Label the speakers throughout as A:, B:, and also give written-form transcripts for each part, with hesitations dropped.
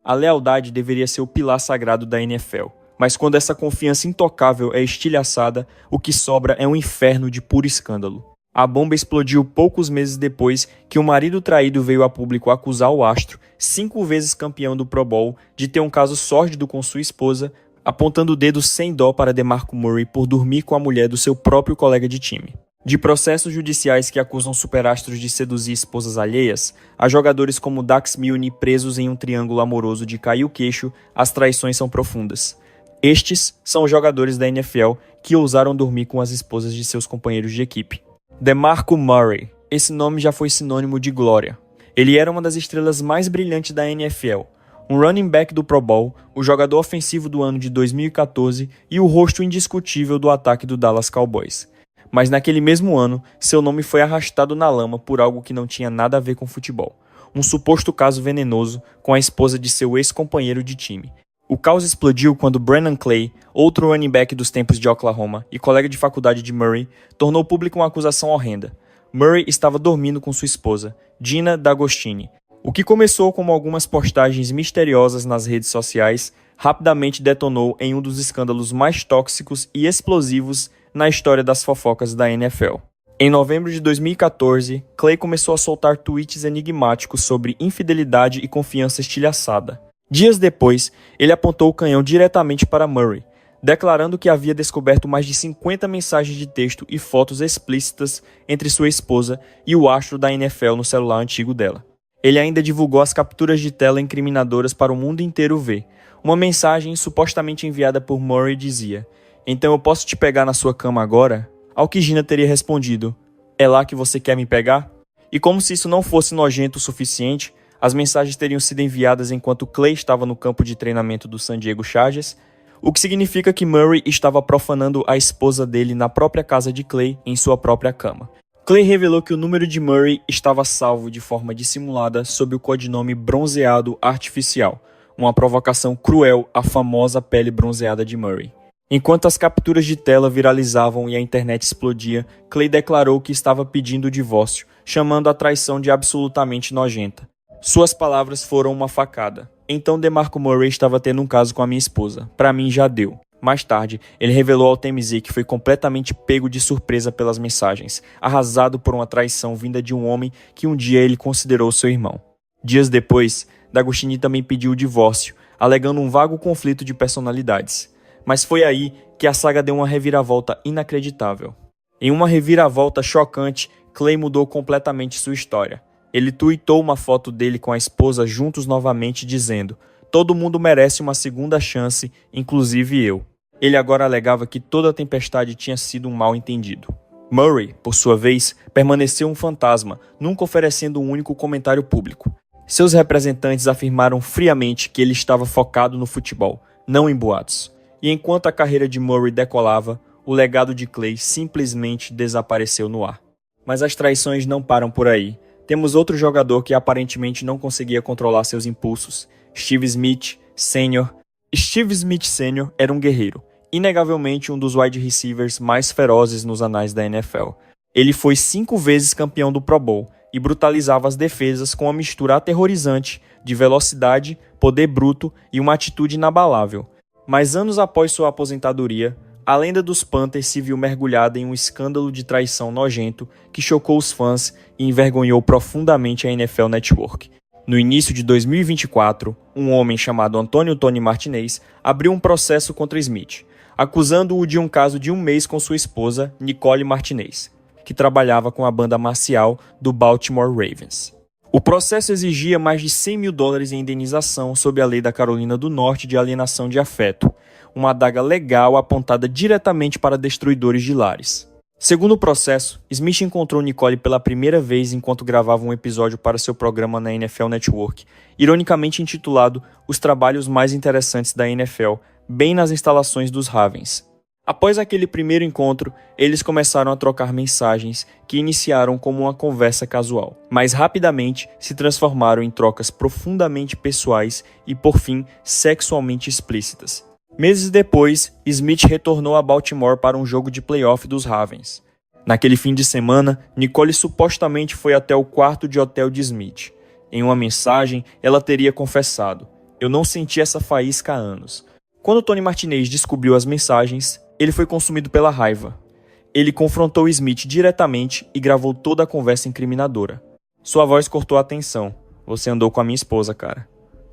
A: A lealdade deveria ser o pilar sagrado da NFL, mas quando essa confiança intocável é estilhaçada, o que sobra é um inferno de puro escândalo. A bomba explodiu poucos meses depois que o marido traído veio a público acusar o astro, 5 vezes campeão do Pro Bowl, de ter um caso sórdido com sua esposa, apontando o dedo sem dó para DeMarco Murray por dormir com a mulher do seu próprio colega de time. De processos judiciais que acusam superastros de seduzir esposas alheias, a jogadores como Dax Milne presos em um triângulo amoroso de cair o queixo, as traições são profundas. Estes são os jogadores da NFL que ousaram dormir com as esposas de seus companheiros de equipe. DeMarco Murray. Esse nome já foi sinônimo de glória. Ele era uma das estrelas mais brilhantes da NFL, um running back do Pro Bowl, o jogador ofensivo do ano de 2014 e o rosto indiscutível do ataque do Dallas Cowboys. Mas naquele mesmo ano, seu nome foi arrastado na lama por algo que não tinha nada a ver com futebol. Um suposto caso venenoso com a esposa de seu ex-companheiro de time. O caos explodiu quando Brennan Clay, outro running back dos tempos de Oklahoma e colega de faculdade de Murray, tornou pública uma acusação horrenda. Murray estava dormindo com sua esposa, Gina D'Agostini. O que começou como algumas postagens misteriosas nas redes sociais, rapidamente detonou em um dos escândalos mais tóxicos e explosivos na história das fofocas da NFL. Em novembro de 2014, Clay começou a soltar tweets enigmáticos sobre infidelidade e confiança estilhaçada. Dias depois, ele apontou o canhão diretamente para Murray, declarando que havia descoberto mais de 50 mensagens de texto e fotos explícitas entre sua esposa e o astro da NFL no celular antigo dela. Ele ainda divulgou as capturas de tela incriminadoras para o mundo inteiro ver. Uma mensagem supostamente enviada por Murray dizia: "Então eu posso te pegar na sua cama agora?" Ao que Gina teria respondido: "É lá que você quer me pegar?" E como se isso não fosse nojento o suficiente, as mensagens teriam sido enviadas enquanto Clay estava no campo de treinamento do San Diego Chargers, o que significa que Murray estava profanando a esposa dele na própria casa de Clay, em sua própria cama. Clay revelou que o número de Murray estava salvo de forma dissimulada sob o codinome Bronzeado Artificial, uma provocação cruel à famosa pele bronzeada de Murray. Enquanto as capturas de tela viralizavam e a internet explodia, Clay declarou que estava pedindo o divórcio, chamando a traição de absolutamente nojenta. Suas palavras foram uma facada. Então DeMarco Murray estava tendo um caso com a minha esposa. Pra mim já deu. Mais tarde, ele revelou ao TMZ que foi completamente pego de surpresa pelas mensagens, arrasado por uma traição vinda de um homem que um dia ele considerou seu irmão. Dias depois, D'Agostini também pediu o divórcio, alegando um vago conflito de personalidades. Mas foi aí que a saga deu uma reviravolta inacreditável. Em uma reviravolta chocante, Clay mudou completamente sua história. Ele tweetou uma foto dele com a esposa juntos novamente dizendo: "Todo mundo merece uma segunda chance, inclusive eu." Ele agora alegava que toda a tempestade tinha sido um mal-entendido. Murray, por sua vez, permaneceu um fantasma, nunca oferecendo um único comentário público. Seus representantes afirmaram friamente que ele estava focado no futebol, não em boatos. E enquanto a carreira de Murray decolava, o legado de Clay simplesmente desapareceu no ar. Mas as traições não param por aí. Temos outro jogador que aparentemente não conseguia controlar seus impulsos, Steve Smith Sr. Steve Smith Sr. era um guerreiro, inegavelmente um dos wide receivers mais ferozes nos anais da NFL. Ele foi 5 vezes campeão do Pro Bowl e brutalizava as defesas com uma mistura aterrorizante de velocidade, poder bruto e uma atitude inabalável. Mas anos após sua aposentadoria, a lenda dos Panthers se viu mergulhada em um escândalo de traição nojento que chocou os fãs e envergonhou profundamente a NFL Network. No início de 2024, um homem chamado Antônio Tony Martinez abriu um processo contra Smith, acusando-o de um caso de 1 mês com sua esposa, Nicole Martinez, que trabalhava com a banda marcial do Baltimore Ravens. O processo exigia mais de $100 mil em indenização sob a lei da Carolina do Norte de alienação de afeto, uma adaga legal apontada diretamente para destruidores de lares. Segundo o processo, Smith encontrou Nicole pela primeira vez enquanto gravava um episódio para seu programa na NFL Network, ironicamente intitulado Os Trabalhos Mais Interessantes da NFL, bem nas instalações dos Ravens. Após aquele primeiro encontro, eles começaram a trocar mensagens que iniciaram como uma conversa casual, mas rapidamente se transformaram em trocas profundamente pessoais e, por fim, sexualmente explícitas. Meses depois, Smith retornou a Baltimore para um jogo de playoff dos Ravens. Naquele fim de semana, Nicole supostamente foi até o quarto de hotel de Smith. Em uma mensagem, ela teria confessado: Eu não senti essa faísca há anos. Quando Tony Martinez descobriu as mensagens, ele foi consumido pela raiva. Ele confrontou Smith diretamente e gravou toda a conversa incriminadora. Sua voz cortou a atenção. Você andou com a minha esposa, cara.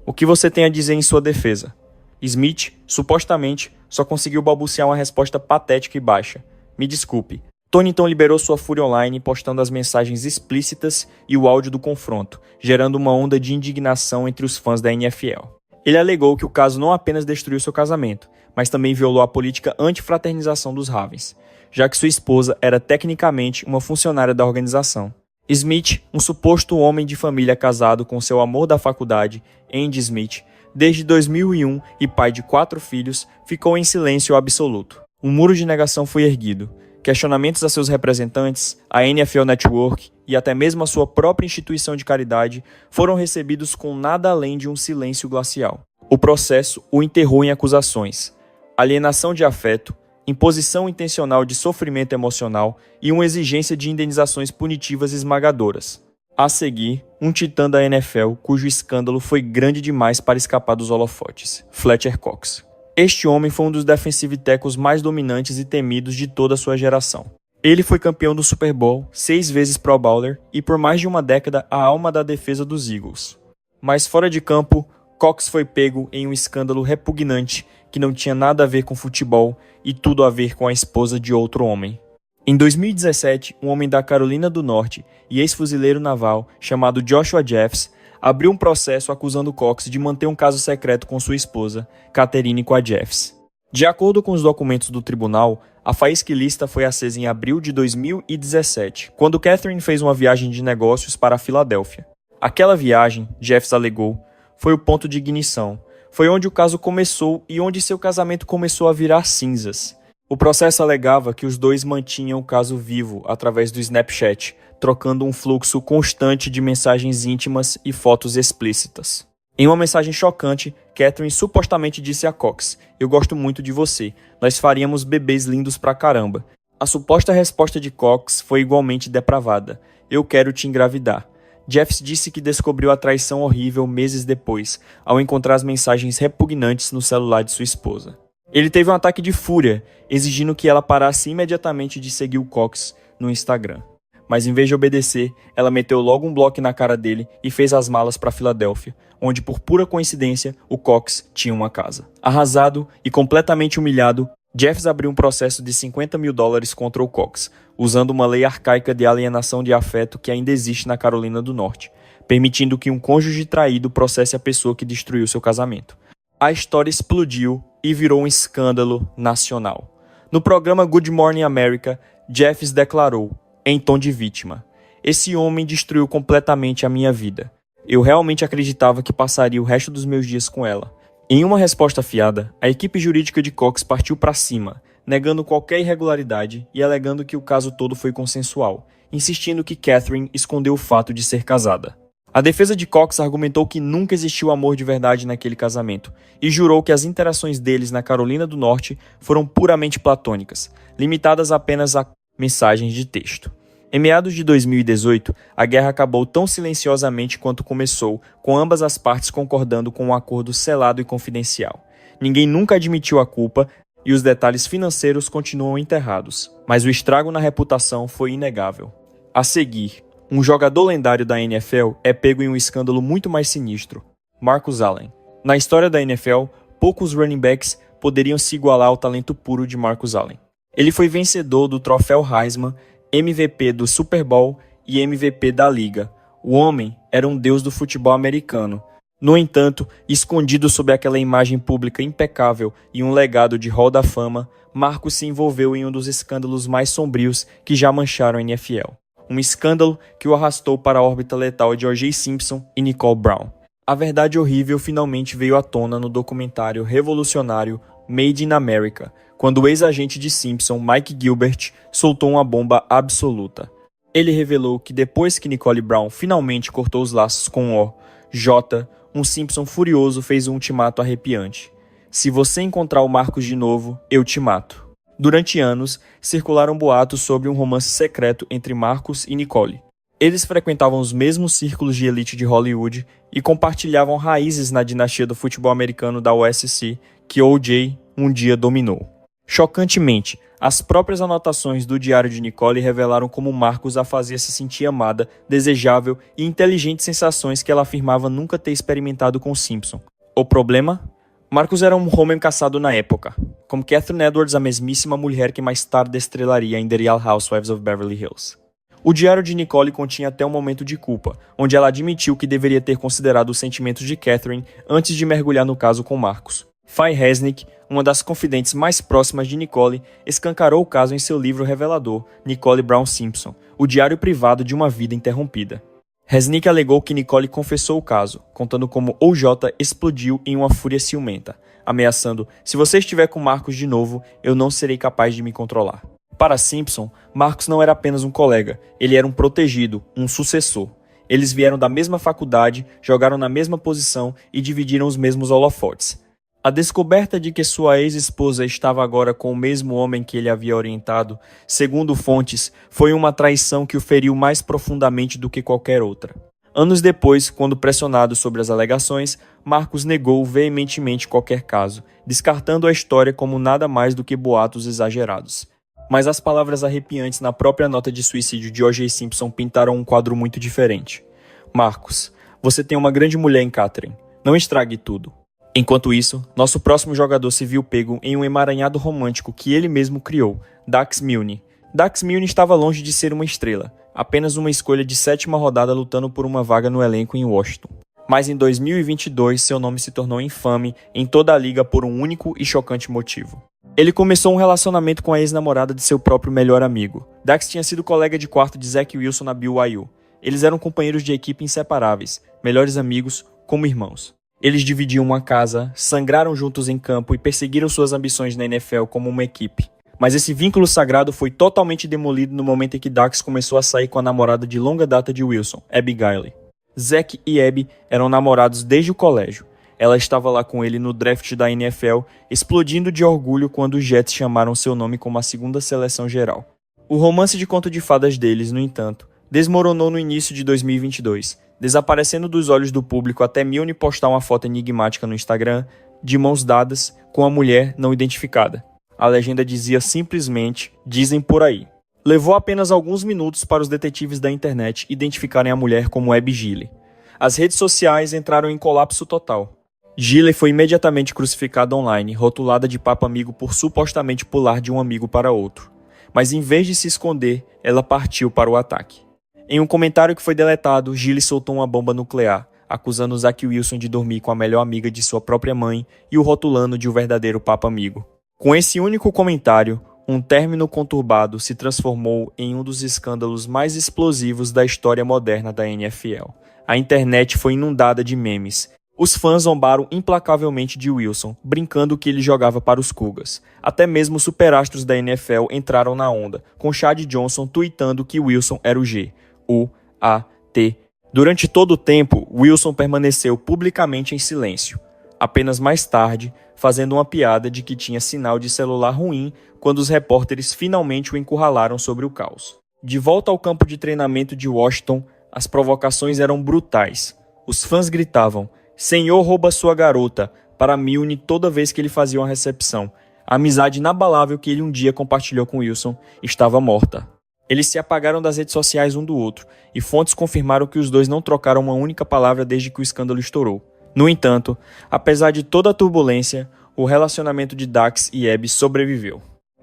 A: O que você tem a dizer em sua defesa? Smith, supostamente, só conseguiu balbuciar uma resposta patética e baixa. Me desculpe. Tony então liberou sua fúria online, postando as mensagens explícitas e o áudio do confronto, gerando uma onda de indignação entre os fãs da NFL. Ele alegou que o caso não apenas destruiu seu casamento, mas também violou a política anti-fraternização dos Ravens, já que sua esposa era tecnicamente uma funcionária da organização. Smith, um suposto homem de família casado com seu amor da faculdade, Andy Smith, desde 2001 e pai de 4 filhos, ficou em silêncio absoluto. Um muro de negação foi erguido. Questionamentos a seus representantes, a NFL Network e até mesmo a sua própria instituição de caridade foram recebidos com nada além de um silêncio glacial. O processo o enterrou em acusações, alienação de afeto, imposição intencional de sofrimento emocional e uma exigência de indenizações punitivas esmagadoras. A seguir, um titã da NFL cujo escândalo foi grande demais para escapar dos holofotes, Fletcher Cox. Este homem foi um dos defensive tackles mais dominantes e temidos de toda a sua geração. Ele foi campeão do Super Bowl, 6 vezes Pro Bowler e por mais de uma década a alma da defesa dos Eagles. Mas fora de campo, Cox foi pego em um escândalo repugnante que não tinha nada a ver com futebol e tudo a ver com a esposa de outro homem. Em 2017, um homem da Carolina do Norte e ex-fuzileiro naval chamado Joshua Jeffs abriu um processo acusando Cox de manter um caso secreto com sua esposa, Catherine Jeffs. De acordo com os documentos do tribunal, a faísca ilícita foi acesa em abril de 2017, quando Catherine fez uma viagem de negócios para a Filadélfia. Aquela viagem, Jeffs alegou, foi o ponto de ignição. Foi onde o caso começou e onde seu casamento começou a virar cinzas. O processo alegava que os dois mantinham o caso vivo através do Snapchat, trocando um fluxo constante de mensagens íntimas e fotos explícitas. Em uma mensagem chocante, Catherine supostamente disse a Cox: "Eu gosto muito de você, nós faríamos bebês lindos pra caramba." A suposta resposta de Cox foi igualmente depravada: "Eu quero te engravidar." Jeffs disse que descobriu a traição horrível meses depois, ao encontrar as mensagens repugnantes no celular de sua esposa. Ele teve um ataque de fúria, exigindo que ela parasse imediatamente de seguir o Cox no Instagram. Mas em vez de obedecer, ela meteu logo um bloco na cara dele e fez as malas para Filadélfia, onde por pura coincidência o Cox tinha uma casa. Arrasado e completamente humilhado, Jeffs abriu um processo de $50 mil contra o Cox, usando uma lei arcaica de alienação de afeto que ainda existe na Carolina do Norte, permitindo que um cônjuge traído processe a pessoa que destruiu seu casamento. A história explodiu e virou um escândalo nacional. No programa Good Morning America, Jeffs declarou, em tom de vítima: "Esse homem destruiu completamente a minha vida. Eu realmente acreditava que passaria o resto dos meus dias com ela." Em uma resposta afiada, a equipe jurídica de Cox partiu para cima, negando qualquer irregularidade e alegando que o caso todo foi consensual, insistindo que Catherine escondeu o fato de ser casada. A defesa de Cox argumentou que nunca existiu amor de verdade naquele casamento e jurou que as interações deles na Carolina do Norte foram puramente platônicas, limitadas apenas a mensagens de texto. Em meados de 2018, a guerra acabou tão silenciosamente quanto começou, com ambas as partes concordando com um acordo selado e confidencial. Ninguém nunca admitiu a culpa e os detalhes financeiros continuam enterrados, mas o estrago na reputação foi inegável. A seguir, um jogador lendário da NFL é pego em um escândalo muito mais sinistro: Marcus Allen. Na história da NFL, poucos running backs poderiam se igualar ao talento puro de Marcus Allen. Ele foi vencedor do troféu Heisman, MVP do Super Bowl e MVP da Liga. O homem era um deus do futebol americano. No entanto, escondido sob aquela imagem pública impecável e um legado de Hall da Fama, Marcus se envolveu em um dos escândalos mais sombrios que já mancharam a NFL. Um escândalo que o arrastou para a órbita letal de O.J. Simpson e Nicole Brown. A verdade horrível finalmente veio à tona no documentário revolucionário Made in America, quando o ex-agente de Simpson, Mike Gilbert, soltou uma bomba absoluta. Ele revelou que depois que Nicole Brown finalmente cortou os laços com O.J., um Simpson furioso fez um ultimato arrepiante: "Se você encontrar o Marcus de novo, eu te mato." Durante anos, circularam boatos sobre um romance secreto entre Marcus e Nicole. Eles frequentavam os mesmos círculos de elite de Hollywood e compartilhavam raízes na dinastia do futebol americano da USC que O.J. um dia dominou. Chocantemente, as próprias anotações do diário de Nicole revelaram como Marcus a fazia se sentir amada, desejável e inteligentes sensações que ela afirmava nunca ter experimentado com Simpson. O problema? Marcus era um homem caçado na época, como Catherine Edwards, a mesmíssima mulher que mais tarde estrelaria em The Real Housewives of Beverly Hills. O diário de Nicole continha até um momento de culpa, onde ela admitiu que deveria ter considerado os sentimentos de Catherine antes de mergulhar no caso com Marcus. Faye Resnick, uma das confidentes mais próximas de Nicole, escancarou o caso em seu livro revelador, Nicole Brown Simpson, o diário privado de uma vida interrompida. Resnick alegou que Nicole confessou o caso, contando como O.J. explodiu em uma fúria ciumenta, ameaçando: "Se você estiver com Marcus de novo, eu não serei capaz de me controlar." Para Simpson, Marcus não era apenas um colega, ele era um protegido, um sucessor. Eles vieram da mesma faculdade, jogaram na mesma posição e dividiram os mesmos holofotes. A descoberta de que sua ex-esposa estava agora com o mesmo homem que ele havia orientado, segundo fontes, foi uma traição que o feriu mais profundamente do que qualquer outra. Anos depois, quando pressionado sobre as alegações, Marcus negou veementemente qualquer caso, descartando a história como nada mais do que boatos exagerados. Mas as palavras arrepiantes na própria nota de suicídio de O.J. Simpson pintaram um quadro muito diferente. "Marcus, você tem uma grande mulher em Catherine. Não estrague tudo." Enquanto isso, nosso próximo jogador se viu pego em um emaranhado romântico que ele mesmo criou, Dax Milne. Dax Milne estava longe de ser uma estrela, apenas uma escolha de 7ª rodada lutando por uma vaga no elenco em Washington. Mas em 2022, seu nome se tornou infame em toda a liga por um único e chocante motivo. Ele começou um relacionamento com a ex-namorada de seu próprio melhor amigo. Dax tinha sido colega de quarto de Zach Wilson na BYU. Eles eram companheiros de equipe inseparáveis, melhores amigos, como irmãos. Eles dividiam uma casa, sangraram juntos em campo e perseguiram suas ambições na NFL como uma equipe. Mas esse vínculo sagrado foi totalmente demolido no momento em que Dax começou a sair com a namorada de longa data de Wilson, Abigail. Zach e Abby eram namorados desde o colégio. Ela estava lá com ele no draft da NFL, explodindo de orgulho quando os Jets chamaram seu nome como a 2ª seleção geral. O romance de conto de fadas deles, no entanto, desmoronou no início de 2022, desaparecendo dos olhos do público até Milne postar uma foto enigmática no Instagram, de mãos dadas, com a mulher não identificada. A legenda dizia simplesmente: "Dizem por aí." Levou apenas alguns minutos para os detetives da internet identificarem a mulher como Abby Gilley. As redes sociais entraram em colapso total. Gilley foi imediatamente crucificada online, rotulada de papa amigo por supostamente pular de um amigo para outro. Mas em vez de se esconder, ela partiu para o ataque. Em um comentário que foi deletado, Gilley soltou uma bomba nuclear, acusando Zach Wilson de dormir com a melhor amiga de sua própria mãe e o rotulando de um verdadeiro papa amigo. Com esse único comentário, um término conturbado se transformou em um dos escândalos mais explosivos da história moderna da NFL. A internet foi inundada de memes. Os fãs zombaram implacavelmente de Wilson, brincando que ele jogava para os Cougars. Até mesmo os superastros da NFL entraram na onda, com Chad Johnson tweetando que Wilson era o G. U-A-T. Durante todo o tempo, Wilson permaneceu publicamente em silêncio. Apenas mais tarde, fazendo uma piada de que tinha sinal de celular ruim quando os repórteres finalmente o encurralaram sobre o caos. De volta ao campo de treinamento de Washington, as provocações eram brutais. Os fãs gritavam: "Senhor rouba sua garota", para Milne toda vez que ele fazia uma recepção. A amizade inabalável que ele um dia compartilhou com Wilson estava morta. Eles se apagaram das redes sociais um do outro, e fontes confirmaram que os dois não trocaram uma única palavra desde que o escândalo estourou. No entanto, apesar de toda a turbulência, o relacionamento de Dax e Abby sobreviveu.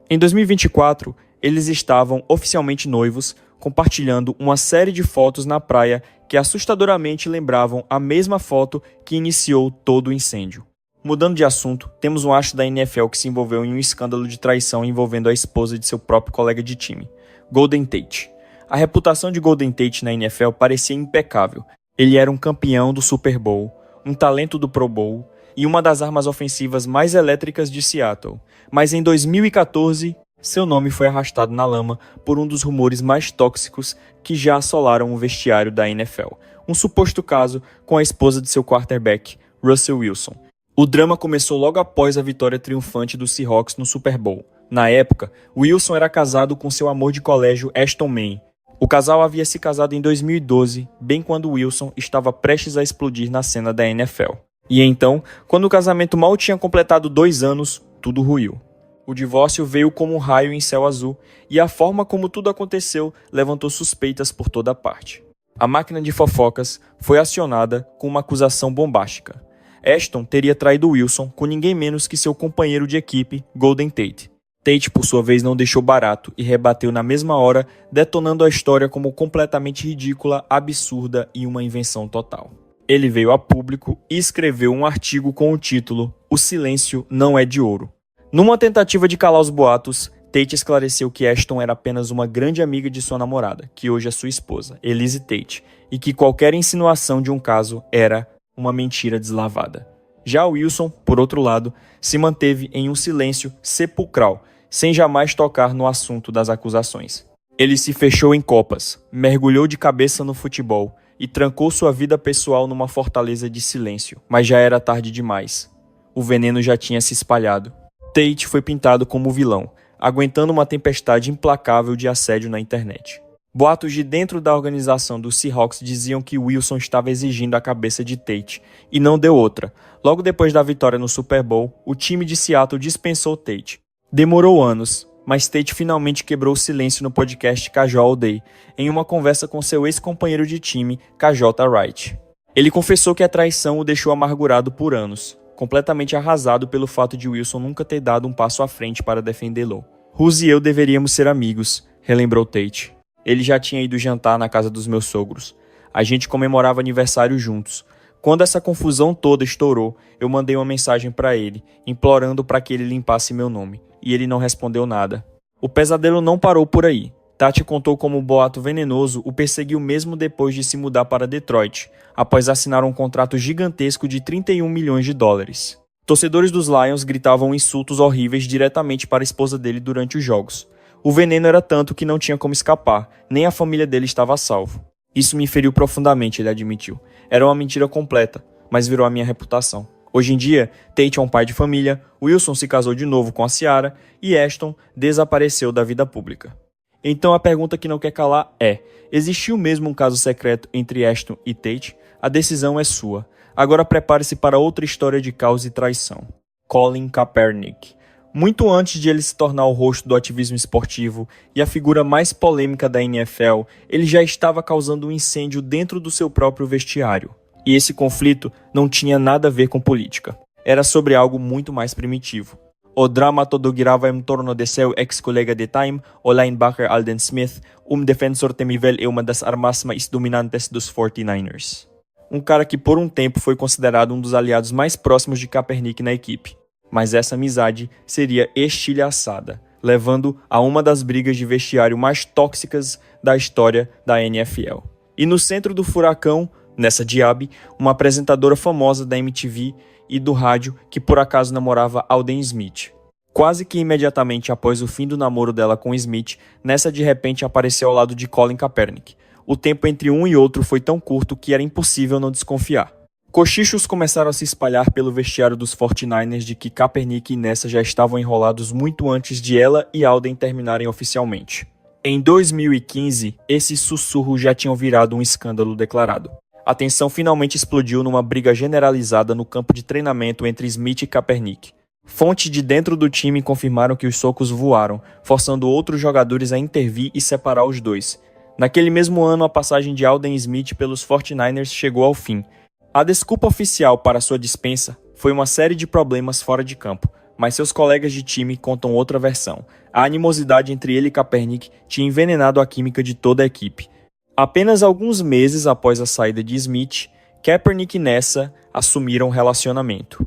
A: Em 2024, eles estavam oficialmente noivos, compartilhando uma série de fotos na praia que assustadoramente lembravam a mesma foto que iniciou todo o incêndio. Mudando de assunto, temos um astro da NFL que se envolveu em um escândalo de traição envolvendo a esposa de seu próprio colega de time, Golden Tate. A reputação de Golden Tate na NFL parecia impecável. Ele era um campeão do Super Bowl, um talento do Pro Bowl e uma das armas ofensivas mais elétricas de Seattle. Mas em 2014, seu nome foi arrastado na lama por um dos rumores mais tóxicos que já assolaram o vestiário da NFL. Um suposto caso com a esposa de seu quarterback, Russell Wilson. O drama começou logo após a vitória triunfante dos Seahawks no Super Bowl. Na época, Wilson era casado com seu amor de colégio Ashton May. O casal havia se casado em 2012, bem quando Wilson estava prestes a explodir na cena da NFL. E então, quando o casamento mal tinha completado 2 anos, tudo ruiu. O divórcio veio como um raio em céu azul, e a forma como tudo aconteceu levantou suspeitas por toda parte. A máquina de fofocas foi acionada com uma acusação bombástica. Ashton teria traído Wilson com ninguém menos que seu companheiro de equipe, Golden Tate. Tate, por sua vez, não deixou barato e rebateu na mesma hora, detonando a história como completamente ridícula, absurda e uma invenção total. Ele veio a público e escreveu um artigo com o título "O silêncio não é de ouro". Numa tentativa de calar os boatos, Tate esclareceu que Ashton era apenas uma grande amiga de sua namorada, que hoje é sua esposa, Elise Tate, e que qualquer insinuação de um caso era uma mentira deslavada. Já Wilson, por outro lado, se manteve em um silêncio sepulcral, sem jamais tocar no assunto das acusações. Ele se fechou em copas, mergulhou de cabeça no futebol e trancou sua vida pessoal numa fortaleza de silêncio, mas já era tarde demais. O veneno já tinha se espalhado. Tate foi pintado como vilão, aguentando uma tempestade implacável de assédio na internet. Boatos de dentro da organização dos Seahawks diziam que Wilson estava exigindo a cabeça de Tate, e não deu outra. Logo depois da vitória no Super Bowl, o time de Seattle dispensou Tate. Demorou anos, mas Tate finalmente quebrou o silêncio no podcast KJ All Day, em uma conversa com seu ex-companheiro de time, KJ Wright. Ele confessou que a traição o deixou amargurado por anos, completamente arrasado pelo fato de Wilson nunca ter dado um passo à frente para defendê-lo. Rose e eu deveríamos ser amigos, relembrou Tate. Ele já tinha ido jantar na casa dos meus sogros. A gente comemorava aniversário juntos. Quando essa confusão toda estourou, eu mandei uma mensagem para ele, implorando para que ele limpasse meu nome, e ele não respondeu nada. O pesadelo não parou por aí. Tate contou como o boato venenoso o perseguiu mesmo depois de se mudar para Detroit, após assinar um contrato gigantesco de 31 milhões de dólares. Torcedores dos Lions gritavam insultos horríveis diretamente para a esposa dele durante os jogos. O veneno era tanto que não tinha como escapar, nem a família dele estava a salvo. Isso me feriu profundamente, ele admitiu. Era uma mentira completa, mas virou a minha reputação. Hoje em dia, Tate é um pai de família, Wilson se casou de novo com a Ciara e Ashton desapareceu da vida pública. Então a pergunta que não quer calar é: existiu mesmo um caso secreto entre Ashton e Tate? A decisão é sua. Agora prepare-se para outra história de caos e traição. Colin Kaepernick. Muito antes de ele se tornar o rosto do ativismo esportivo e a figura mais polêmica da NFL, ele já estava causando um incêndio dentro do seu próprio vestiário. E esse conflito não tinha nada a ver com política. Era sobre algo muito mais primitivo. O drama todo girava em torno de seu ex-colega de time, o linebacker Alden Smith, defensor temível e uma das armas mais dominantes dos 49ers. Um cara que por um tempo foi considerado um dos aliados mais próximos de Kaepernick na equipe. Mas essa amizade seria estilhaçada, levando a uma das brigas de vestiário mais tóxicas da história da NFL. E no centro do furacão, nessa diab, uma apresentadora famosa da MTV e do rádio que por acaso namorava Alden Smith. Quase que imediatamente após o fim do namoro dela com Smith, nessa de repente apareceu ao lado de Colin Kaepernick. O tempo entre um e outro foi tão curto que era impossível não desconfiar. Cochichos começaram a se espalhar pelo vestiário dos 49ers de que Kaepernick e Nessa já estavam enrolados muito antes de ela e Alden terminarem oficialmente. Em 2015, esses sussurros já tinham virado um escândalo declarado. A tensão finalmente explodiu numa briga generalizada no campo de treinamento entre Smith e Kaepernick. Fontes de dentro do time confirmaram que os socos voaram, forçando outros jogadores a intervir e separar os dois. Naquele mesmo ano, a passagem de Alden Smith pelos 49ers chegou ao fim. A desculpa oficial para sua dispensa foi uma série de problemas fora de campo, mas seus colegas de time contam outra versão. A animosidade entre ele e Kaepernick tinha envenenado a química de toda a equipe. Apenas alguns meses após a saída de Smith, Kaepernick e Nessa assumiram um relacionamento.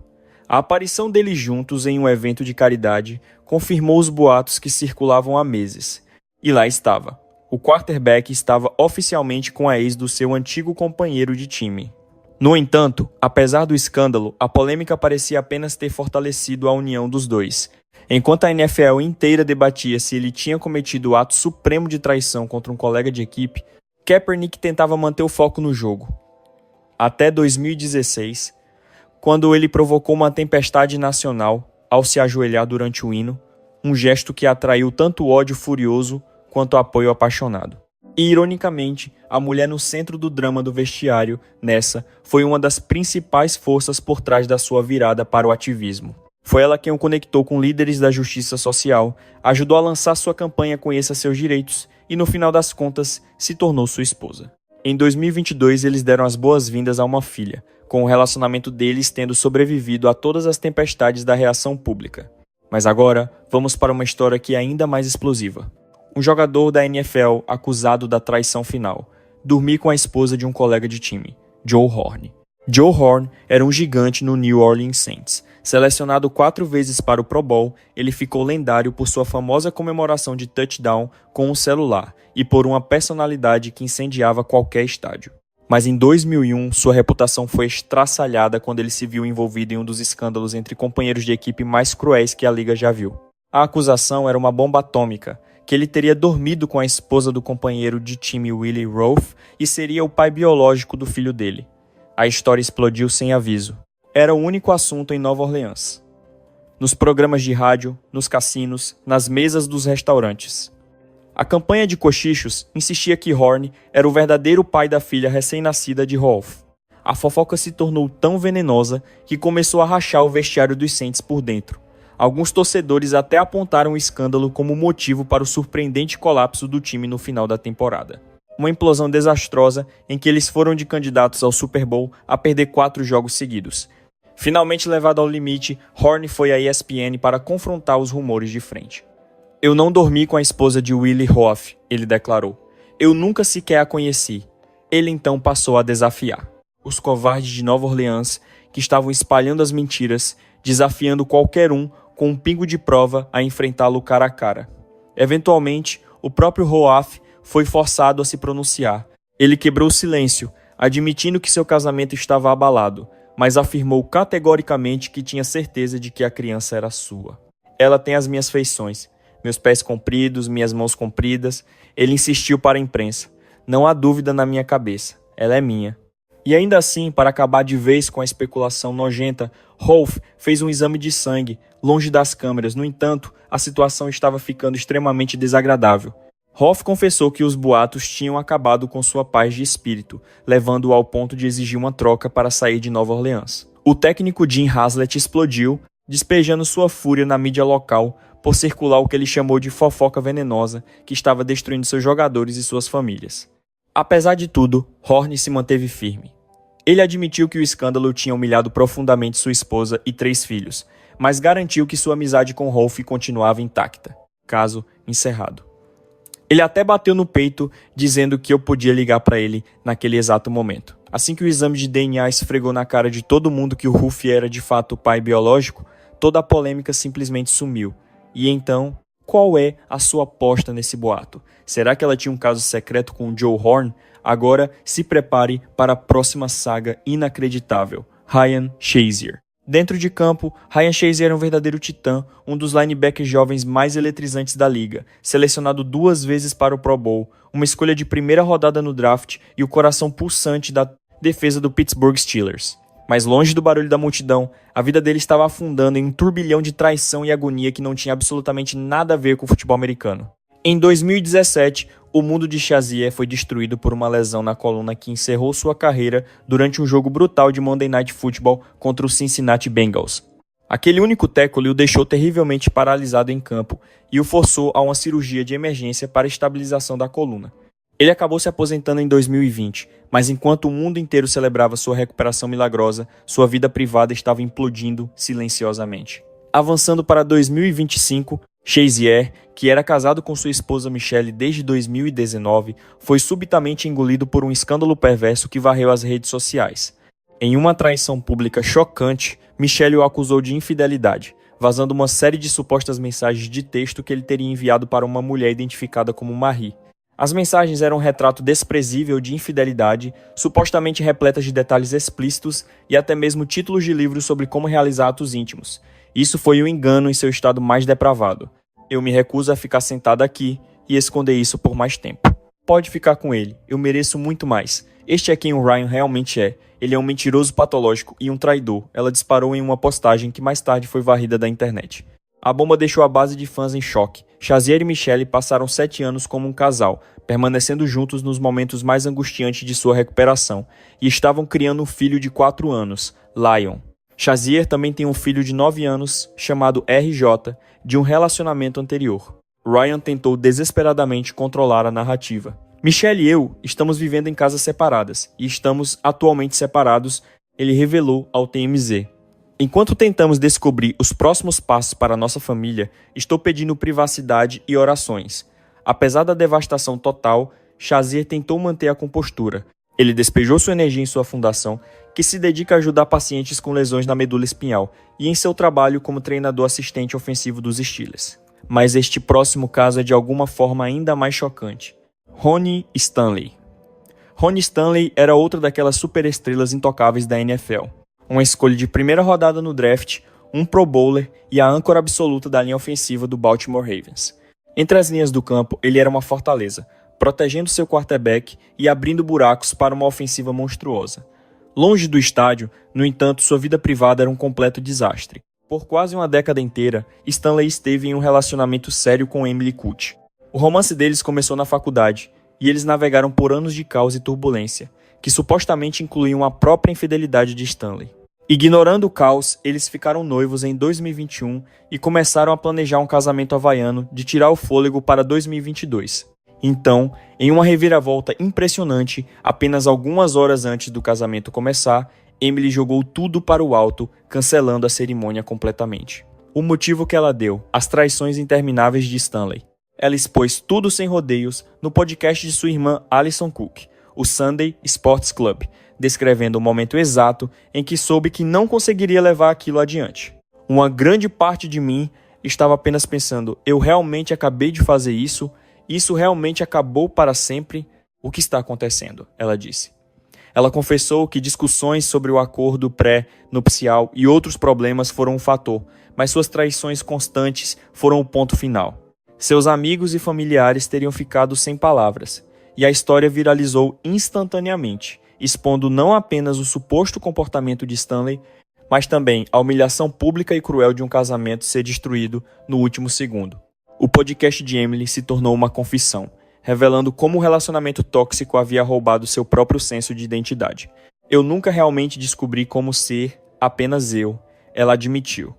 A: A aparição deles juntos em um evento de caridade confirmou os boatos que circulavam há meses. E lá estava. O quarterback estava oficialmente com a ex do seu antigo companheiro de time. No entanto, apesar do escândalo, a polêmica parecia apenas ter fortalecido a união dos dois. Enquanto a NFL inteira debatia se ele tinha cometido o ato supremo de traição contra um colega de equipe, Kaepernick tentava manter o foco no jogo. Até 2016, quando ele provocou uma tempestade nacional ao se ajoelhar durante o hino, um gesto que atraiu tanto ódio furioso quanto apoio apaixonado. E, ironicamente, a mulher no centro do drama do vestiário, nessa, foi uma das principais forças por trás da sua virada para o ativismo. Foi ela quem o conectou com líderes da justiça social, ajudou a lançar sua campanha Conheça Seus Direitos e, no final das contas, se tornou sua esposa. Em 2022, eles deram as boas-vindas a uma filha, com o relacionamento deles tendo sobrevivido a todas as tempestades da reação pública. Mas agora, vamos para uma história que é ainda mais explosiva. Um jogador da NFL acusado da traição final, dormir com a esposa de um colega de time, Joe Horn. Joe Horn era um gigante no New Orleans Saints. Selecionado 4 vezes para o Pro Bowl, ele ficou lendário por sua famosa comemoração de touchdown com um celular e por uma personalidade que incendiava qualquer estádio. Mas em 2001, sua reputação foi estraçalhada quando ele se viu envolvido em um dos escândalos entre companheiros de equipe mais cruéis que a liga já viu. A acusação era uma bomba atômica, que ele teria dormido com a esposa do companheiro de time Willie Roaf e seria o pai biológico do filho dele. A história explodiu sem aviso. Era o único assunto em Nova Orleans. Nos programas de rádio, nos cassinos, nas mesas dos restaurantes. A campanha de cochichos insistia que Horn era o verdadeiro pai da filha recém-nascida de Rolf. A fofoca se tornou tão venenosa que começou a rachar o vestiário dos Saints por dentro. Alguns torcedores até apontaram o escândalo como motivo para o surpreendente colapso do time no final da temporada. Uma implosão desastrosa em que eles foram de candidatos ao Super Bowl a perder 4 jogos seguidos. Finalmente levado ao limite, Horn foi à ESPN para confrontar os rumores de frente. "Eu não dormi com a esposa de Willie Roaf", ele declarou. "Eu nunca sequer a conheci." Ele então passou a desafiar os covardes de Nova Orleans que estavam espalhando as mentiras, desafiando qualquer um com um pingo de prova a enfrentá-lo cara a cara. Eventualmente, o próprio Roaf foi forçado a se pronunciar. Ele quebrou o silêncio, admitindo que seu casamento estava abalado, mas afirmou categoricamente que tinha certeza de que a criança era sua. "Ela tem as minhas feições, meus pés compridos, minhas mãos compridas." Ele insistiu para a imprensa. "Não há dúvida na minha cabeça, ela é minha." E ainda assim, para acabar de vez com a especulação nojenta, Rolf fez um exame de sangue, longe das câmeras. No entanto, a situação estava ficando extremamente desagradável. Rolf confessou que os boatos tinham acabado com sua paz de espírito, levando-o ao ponto de exigir uma troca para sair de Nova Orleans. O técnico Jim Haslett explodiu, despejando sua fúria na mídia local por circular o que ele chamou de fofoca venenosa que estava destruindo seus jogadores e suas famílias. Apesar de tudo, Horn se manteve firme. Ele admitiu que o escândalo tinha humilhado profundamente sua esposa e 3 filhos, mas garantiu que sua amizade com Rolf continuava intacta. Caso encerrado. Ele até bateu no peito, dizendo que eu podia ligar para ele naquele exato momento. Assim que o exame de DNA esfregou na cara de todo mundo que o Rolf era de fato o pai biológico, toda a polêmica simplesmente sumiu. E então, qual é a sua aposta nesse boato? Será que ela tinha um caso secreto com o Joe Horn? Agora, se prepare para a próxima saga inacreditável, Ryan Shazier. Dentro de campo, Ryan Shazier era um verdadeiro titã, um dos linebackers jovens mais eletrizantes da liga, selecionado 2 vezes para o Pro Bowl, uma escolha de primeira rodada no draft e o coração pulsante da defesa do Pittsburgh Steelers. Mas longe do barulho da multidão, a vida dele estava afundando em um turbilhão de traição e agonia que não tinha absolutamente nada a ver com o futebol americano. Em 2017, o mundo de Shazier foi destruído por uma lesão na coluna que encerrou sua carreira durante um jogo brutal de Monday Night Football contra os Cincinnati Bengals. Aquele único tackle o deixou terrivelmente paralisado em campo e o forçou a uma cirurgia de emergência para estabilização da coluna. Ele acabou se aposentando em 2020, mas enquanto o mundo inteiro celebrava sua recuperação milagrosa, sua vida privada estava implodindo silenciosamente. Avançando para 2025, Shazier, que era casado com sua esposa Michelle desde 2019, foi subitamente engolido por um escândalo perverso que varreu as redes sociais. Em uma traição pública chocante, Michelle o acusou de infidelidade, vazando uma série de supostas mensagens de texto que ele teria enviado para uma mulher identificada como Marie. As mensagens eram um retrato desprezível de infidelidade, supostamente repletas de detalhes explícitos e até mesmo títulos de livros sobre como realizar atos íntimos. Isso foi um engano em seu estado mais depravado. Eu me recuso a ficar sentado aqui e esconder isso por mais tempo. Pode ficar com ele, eu mereço muito mais. Este é quem o Ryan realmente é. Ele é um mentiroso patológico e um traidor, ela disparou em uma postagem que mais tarde foi varrida da internet. A bomba deixou a base de fãs em choque. Shazier e Michelle passaram 7 anos como um casal, permanecendo juntos nos momentos mais angustiantes de sua recuperação, e estavam criando um filho de 4 anos, Lion. Shazier também tem um filho de 9 anos, chamado RJ, de um relacionamento anterior. Ryan tentou desesperadamente controlar a narrativa. Michelle e eu estamos vivendo em casas separadas, e estamos atualmente separados, ele revelou ao TMZ. Enquanto tentamos descobrir os próximos passos para nossa família, estou pedindo privacidade e orações. Apesar da devastação total, Shazier tentou manter a compostura. Ele despejou sua energia em sua fundação, que se dedica a ajudar pacientes com lesões na medula espinhal, e em seu trabalho como treinador assistente ofensivo dos Steelers. Mas este próximo caso é de alguma forma ainda mais chocante. Ronnie Stanley. Ronnie Stanley era outra daquelas superestrelas intocáveis da NFL. Uma escolha de primeira rodada no draft, um Pro Bowler e a âncora absoluta da linha ofensiva do Baltimore Ravens. Entre as linhas do campo, ele era uma fortaleza, protegendo seu quarterback e abrindo buracos para uma ofensiva monstruosa. Longe do estádio, no entanto, sua vida privada era um completo desastre. Por quase uma década inteira, Stanley esteve em um relacionamento sério com Emily Kut. O romance deles começou na faculdade, e eles navegaram por anos de caos e turbulência, que supostamente incluíam a própria infidelidade de Stanley. Ignorando o caos, eles ficaram noivos em 2021 e começaram a planejar um casamento havaiano de tirar o fôlego para 2022. Então, em uma reviravolta impressionante, apenas algumas horas antes do casamento começar, Emily jogou tudo para o alto, cancelando a cerimônia completamente. O motivo que ela deu: as traições intermináveis de Stanley. Ela expôs tudo sem rodeios no podcast de sua irmã Alison Cook, o Sunday Sports Club, descrevendo o momento exato em que soube que não conseguiria levar aquilo adiante. Uma grande parte de mim estava apenas pensando: eu realmente acabei de fazer isso? Isso realmente acabou para sempre? O que está acontecendo? Ela disse. Ela confessou que discussões sobre o acordo pré-nupcial e outros problemas foram um fator, mas suas traições constantes foram o ponto final. Seus amigos e familiares teriam ficado sem palavras, e a história viralizou instantaneamente, expondo não apenas o suposto comportamento de Stanley, mas também a humilhação pública e cruel de um casamento ser destruído no último segundo. O podcast de Emily se tornou uma confissão, revelando como o relacionamento tóxico havia roubado seu próprio senso de identidade. Eu nunca realmente descobri como ser apenas eu, ela admitiu.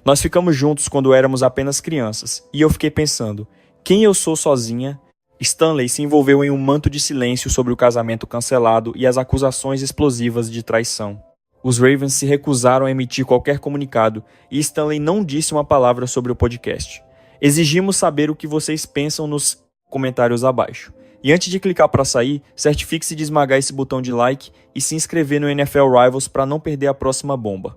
A: Nós ficamos juntos quando éramos apenas crianças, e eu fiquei pensando: quem eu sou sozinha? Stanley se envolveu em um manto de silêncio sobre o casamento cancelado e as acusações explosivas de traição. Os Ravens se recusaram a emitir qualquer comunicado, e Stanley não disse uma palavra sobre o podcast. Exigimos saber o que vocês pensam nos comentários abaixo. E antes de clicar para sair, certifique-se de esmagar esse botão de like e se inscrever no NFL Rivals para não perder a próxima bomba.